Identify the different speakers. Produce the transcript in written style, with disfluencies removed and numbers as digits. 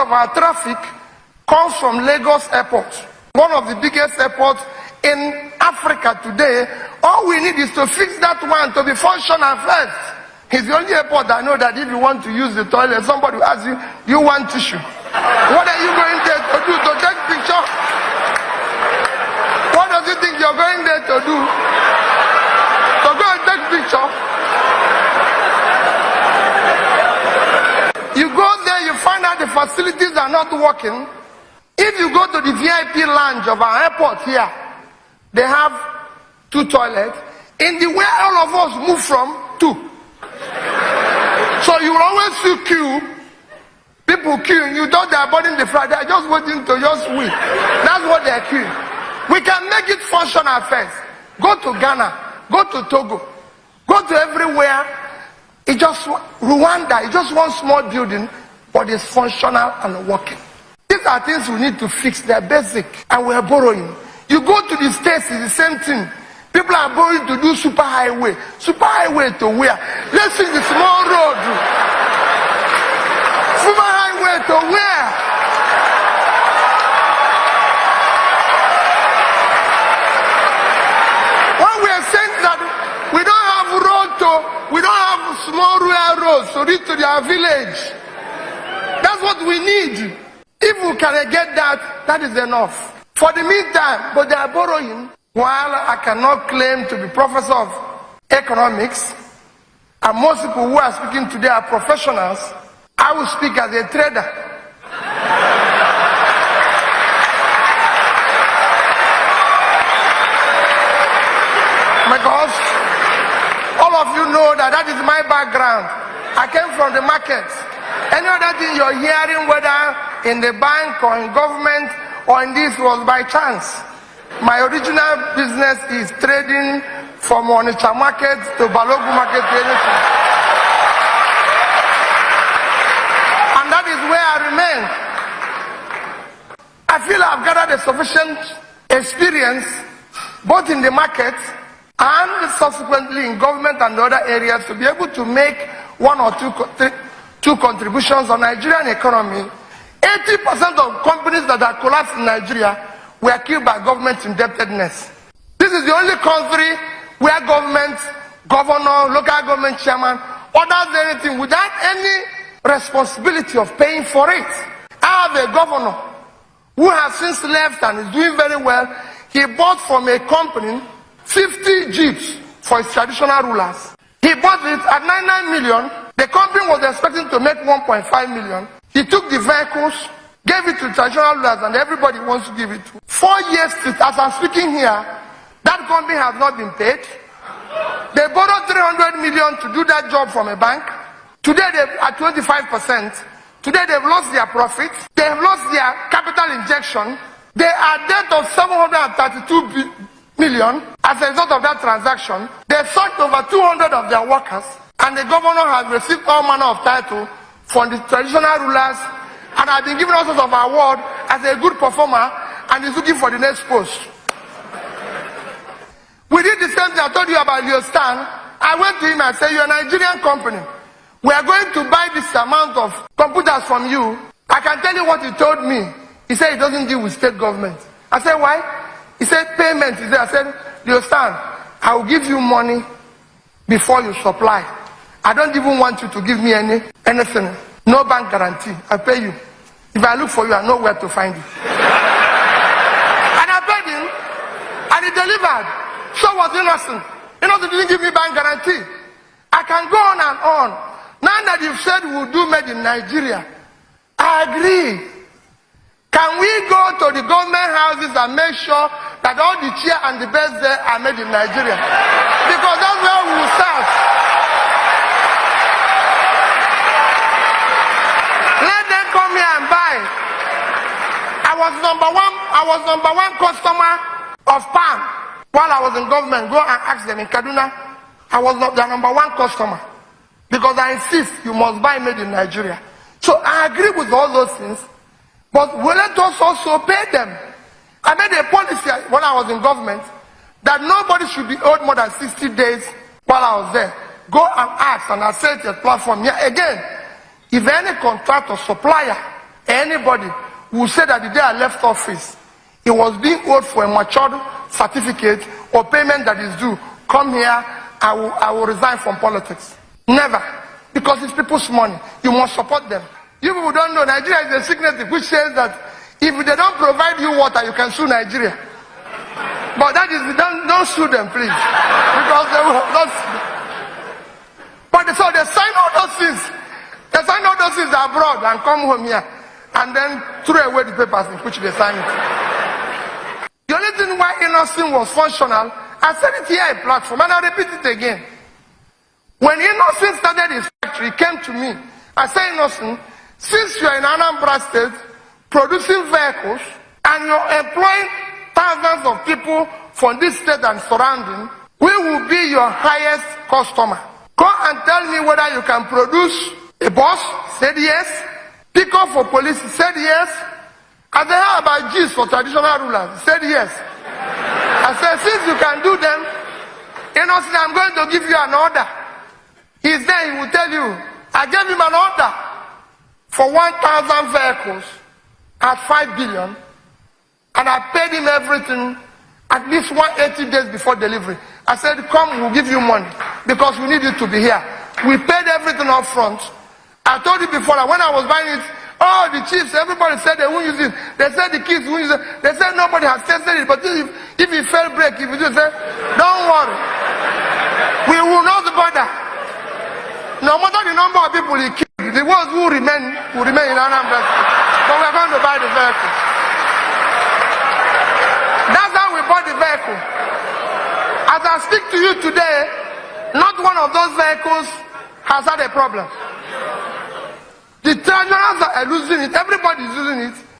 Speaker 1: of our traffic comes from Lagos Airport, one of the biggest airports in Africa today. All we need is to fix that one to be functional first. It's the only airport I know that if you want to use the toilet, somebody will ask you, do you want tissue? What are you going there to do? To take picture? What does you think you're going there to do? To go and take picture? You go there, you find out the facilities are not working. If you go to the VIP lounge of our airport here, they have 2 toilets. In the where all of us move from, 2. So you will always see queue. People queuing. You thought they are boarding the flight. They are just waiting to just wait. That's what they are queuing. We can make it functional first. Go to Ghana. Go to Togo. Go to everywhere. It just Rwanda. It's just one small building, but it's functional and working. These are things we need to fix. They're basic, and we're borrowing. You go to the States, it's the same thing. People are borrowing to do super highway. Super highway to where? Let's see the small road. Super highway to where? When we are saying that we don't have road to, we don't have small rural roads to reach to their village. That's what we need. If we can get that, that is enough. For the meantime, but they are borrowing. While I cannot claim to be professor of economics, and most people who are speaking today are professionals, I will speak as a trader. Because all of you know that that is my background. I came from the market. Any other thing you're hearing, whether in the bank or in government or in this, was by chance. My original business is trading from Onitsha market to Balogu market to anything. And that is where I remain. I feel I've gathered a sufficient experience both in the market and subsequently in government and other areas to be able to make 1 or 2 contributions on Nigerian economy. 80% of companies that are collapsed in Nigeria were killed by government indebtedness. This is the only country where government, governor, local government chairman orders anything without any responsibility of paying for it. I have a governor who has since left and is doing very well. He bought from a company 50 jeeps for his traditional rulers. He bought it at 99 million. The company was expecting to make 1.5 million. He took the vehicles, gave it to traditional rulers, and everybody wants to give it to. 4 years as I'm speaking here, that company has not been paid. They borrowed 300 million to do that job from a bank. Today they're at 25%. Today they've lost their profit. They've lost their capital injection. They are debt of 732 million as a result of that transaction. They sacked over 200 of their workers, and the governor has received all manner of title from the traditional rulers, and I've been given all sorts of award as a good performer, and is looking for the next post. We did the same thing I told you about Leo Stan. I went to him and said, you're a Nigerian company. We are going to buy this amount of computers from you. I can tell you what he told me. He said he doesn't deal with state government. I said, why? He said, payment is there. I said, Leo Stan, I will give you money before you supply. I don't even want you to give me anything. No bank guarantee. I pay you. If I look for you, I know where to find you. And I paid him, and he delivered. So was innocent. Innocent didn't give me bank guarantee. I can go on and on. Now that you've said we'll do made in Nigeria, I agree. Can we go to the government houses and make sure that all the chair and the beds there are made in Nigeria? Because that's where we will start. Let them come here and buy. I was number one customer of palm while I was in government. Go and ask them in Kaduna. I was not their number one customer. Because I insist you must buy made in Nigeria. So I agree with all those things. But we let us also pay them. I made a policy when I was in government that nobody should be owed more than 60 days while I was there. Go and ask, and I said to the platform here again, if any contract or supplier anybody who say that the day I left office, he was being owed for a matured certificate or payment that is due, come here, I will resign from politics. Never. Because it's people's money. You must support them. You people don't know, Nigeria is a signatory which says that if they don't provide you water, you can sue Nigeria. But that is, don't sue them, please. Because they will not. But so they sign all those things. They sign all those things abroad and come home here. And then throw away the papers in which they signed it. The only thing why Innocent was functional, I said it here in platform, and I'll repeat it again. When Innocent started his factory, he came to me. I said, Innocent, since you're in Anambra State, producing vehicles, and you're employing thousands of people from this state and surrounding, we will be your highest customer. Come and tell me whether you can produce a bus. Said yes. Pick up for police. Said yes. I said, how about G's for traditional rulers? Said yes. I said, since you can do them, Innocent, I'm going to give you an order. He's there, he will tell you. I gave him an order for 1,000 vehicles at 5 billion, and I paid him everything at least 180 days before delivery. I said, come, we'll give you money because we need you to be here. We paid everything up front. I told you before that when I was buying it, oh, the chiefs, everybody said they won't use it. They said the kids won't use it. They said nobody has tested it. But if it fell break, if you just say, don't worry. We will not bother. No matter the number of people he killed, the ones who remain in Anambra. But we're going to buy the vehicle. That's how we bought the vehicle. As I speak to you today, not one of those vehicles has had a problem. The treasurers are losing it. Everybody is using it.